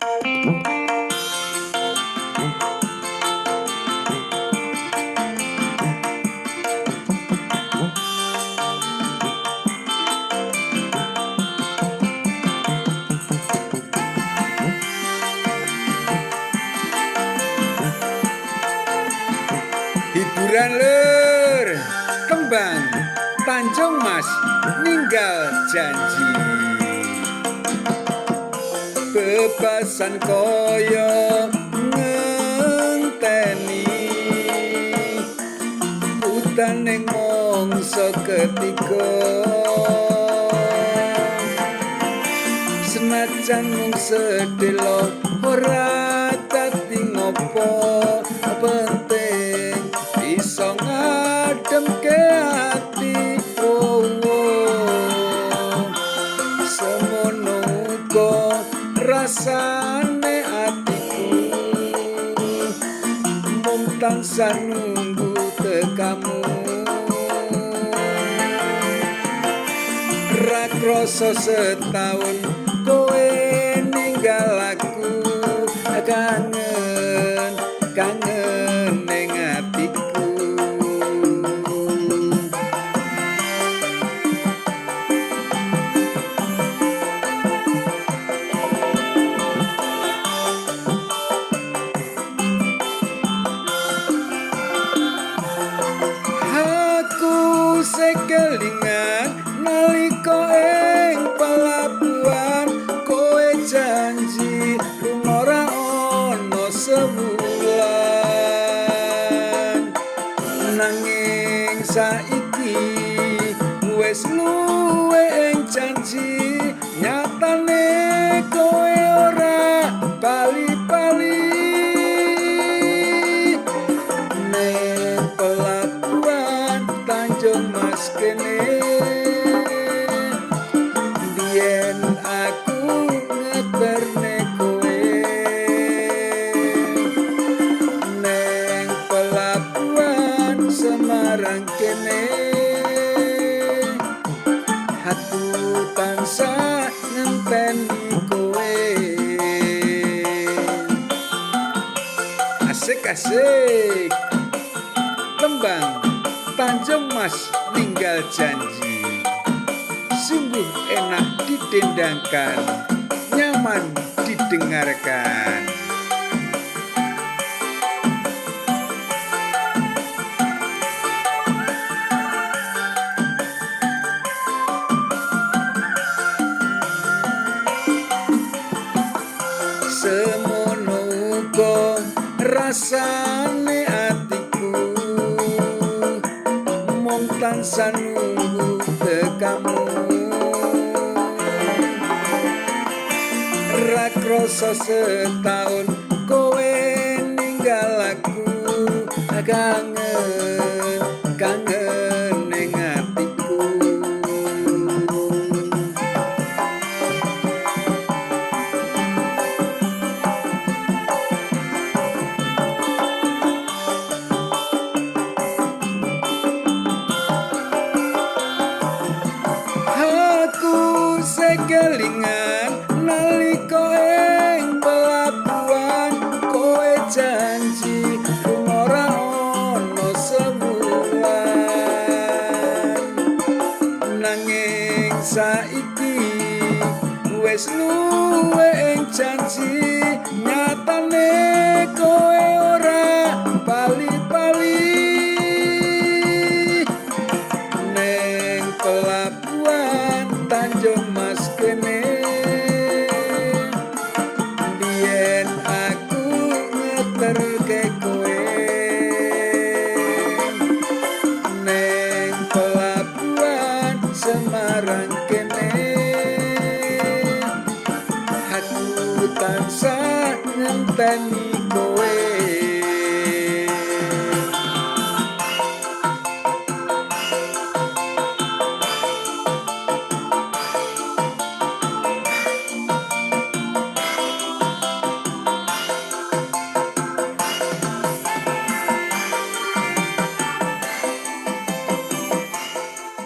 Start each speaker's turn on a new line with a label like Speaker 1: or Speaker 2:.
Speaker 1: Hiburan lur, kembang Tanjung Mas ninggal janji. Bebasan koyo ngenteni utaning mongso ketiga. Senajan mung sedelo ora dadi ngopo, penting iso ngademke ati. Semono uga rasane atiku, mung tansah nunggu tekamu. Ra krasa setahun kowe ninggal aku, kangen ning atiku. Aku sekelingan nalika ing pelabuhan, kowe janji ora ana sewulan. Nanging saiki wis luwe ing janji, nyatane kowe ora bali-bali. Ning pelabuhan Tanjung Mas kene, biyen aku ngeterne kowe. Neng pelabuhan Semarang kene, aku tansah ngenteni kowe. Asik-asik, tembang Tanjung Mas ninggal janji. Sungguh enak didendangkan, nyaman didengarkan. Semono uga rasane atiku, mung tansah nunggu tekamu. Ra krasa setahun kowe ninggal aku, kangen ning atiku. Aku sekelingan nalika ing pelabuhan, kowe janji ora ana sewulan. Nanging saiki wis luwe ing janji, nyatane kowe ora bali-bali. Neng pelabuhan Tanjung Mas kene, biyen aku ngeterke kowe. Neng pelabuhan Semarang kene, aku tansah ngenteni